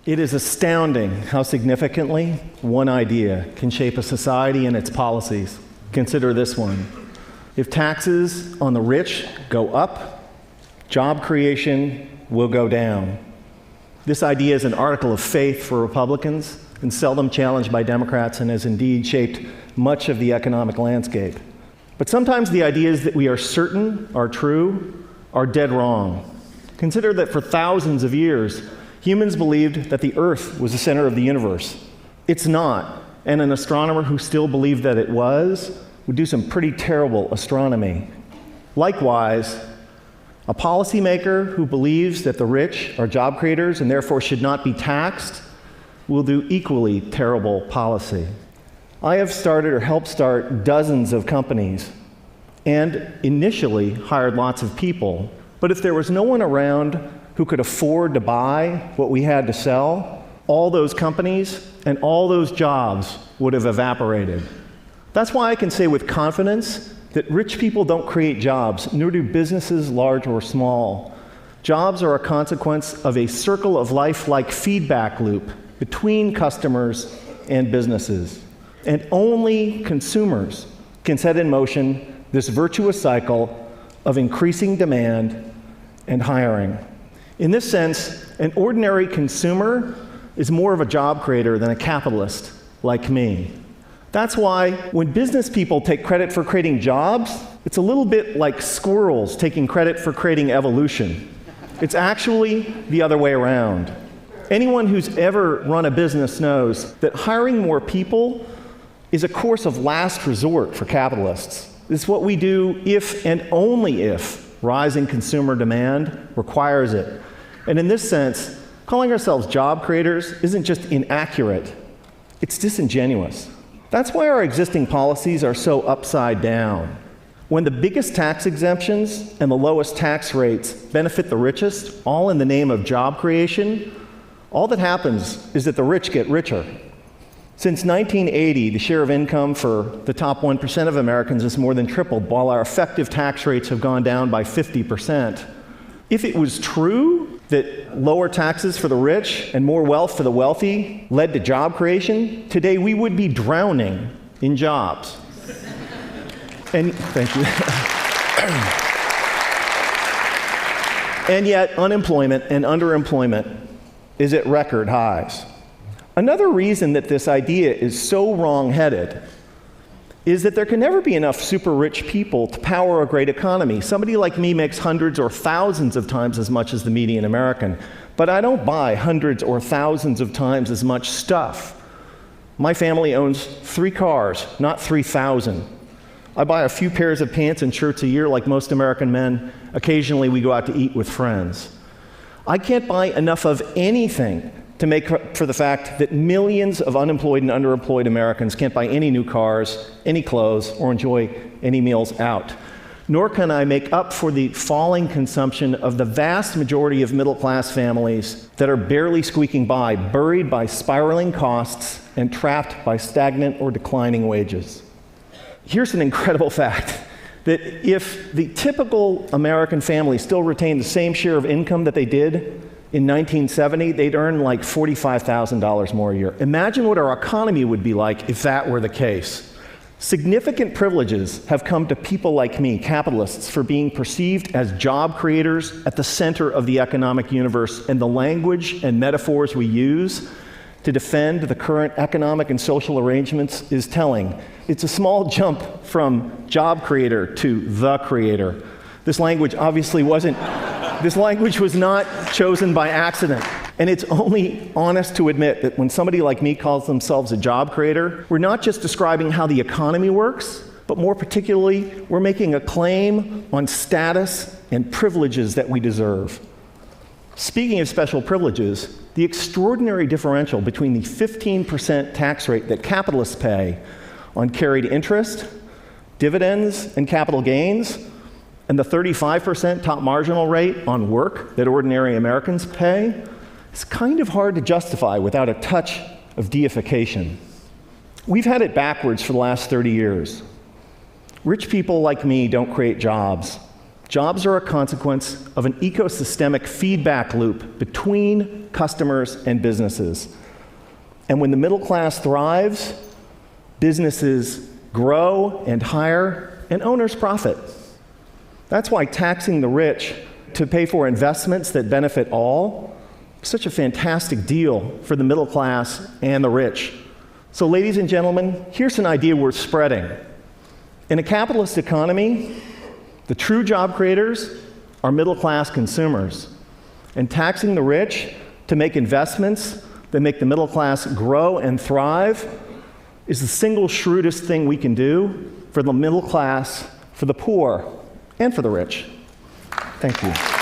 It is astounding how significantly one idea can shape a society and its policies. Consider this one. If taxes on the rich go up, job creation will go down. This idea is an article of faith for Republicans and seldom challenged by Democrats, and has indeed shaped much of the economic landscape. But sometimes the ideas that we are certain are true are dead wrong. Consider that for thousands of years, humans believed that the Earth was the center of the universe. It's not, and an astronomer who still believed that it was would do some pretty terrible astronomy. Likewise, a policymaker who believes that the rich are job creators and therefore should not be taxed will do equally terrible policy. I have started or helped start dozens of companies and initially hired lots of people. But if there was no one around who could afford to buy what we had to sell, all those companies and all those jobs would have evaporated. That's why I can say with confidence that rich people don't create jobs, nor do businesses large or small. Jobs are a consequence of a circle of life-like feedback loop between customers and businesses. And only consumers can set in motion this virtuous cycle of increasing demand and hiring. In this sense, an ordinary consumer is more of a job creator than a capitalist like me. That's why when business people take credit for creating jobs, it's a little bit like squirrels taking credit for creating evolution. It's actually the other way around. Anyone who's ever run a business knows that hiring more people is a course of last resort for capitalists. It's what we do if and only if rising consumer demand requires it. And in this sense, calling ourselves job creators isn't just inaccurate, it's disingenuous. That's why our existing policies are so upside down. When the biggest tax exemptions and the lowest tax rates benefit the richest, all in the name of job creation, all that happens is that the rich get richer. Since 1980, the share of income for the top 1% of Americans has more than tripled, while our effective tax rates have gone down by 50%. If it was true that lower taxes for the rich and more wealth for the wealthy led to job creation, today we would be drowning in jobs. And thank you. And yet, unemployment and underemployment is at record highs. Another reason that this idea is so wrong-headed is that there can never be enough super rich people to power a great economy. Somebody like me makes hundreds or thousands of times as much as the median American, but I don't buy hundreds or thousands of times as much stuff. My family owns 3 cars, not 3,000. I buy a few pairs of pants and shirts a year like most American men. Occasionally we go out to eat with friends. I can't buy enough of anything to make up for the fact that millions of unemployed and underemployed Americans can't buy any new cars, any clothes, or enjoy any meals out. Nor can I make up for the falling consumption of the vast majority of middle-class families that are barely squeaking by, buried by spiraling costs and trapped by stagnant or declining wages. Here's an incredible fact, that if the typical American family still retained the same share of income that they did in 1970, they'd earn like $45,000 more a year. Imagine what our economy would be like if that were the case. Significant privileges have come to people like me, capitalists, for being perceived as job creators at the center of the economic universe, and the language and metaphors we use to defend the current economic and social arrangements is telling. It's a small jump from job creator to the creator. This language obviously wasn't, this language was not chosen by accident. And it's only honest to admit that when somebody like me calls themselves a job creator, we're not just describing how the economy works, but more particularly, we're making a claim on status and privileges that we deserve. Speaking of special privileges, the extraordinary differential between the 15% tax rate that capitalists pay on carried interest, dividends, and capital gains, and the 35% top marginal rate on work that ordinary Americans pay, is kind of hard to justify without a touch of deification. We've had it backwards for the last 30 years. Rich people like me don't create jobs. Jobs are a consequence of an ecosystemic feedback loop between customers and businesses. And when the middle class thrives, businesses grow and hire, and owners profit. That's why taxing the rich to pay for investments that benefit all is such a fantastic deal for the middle class and the rich. So, ladies and gentlemen, here's an idea worth spreading. In a capitalist economy, the true job creators are middle-class consumers. And taxing the rich to make investments that make the middle class grow and thrive is the single shrewdest thing we can do for the middle class, for the poor, and for the rich. Thank you.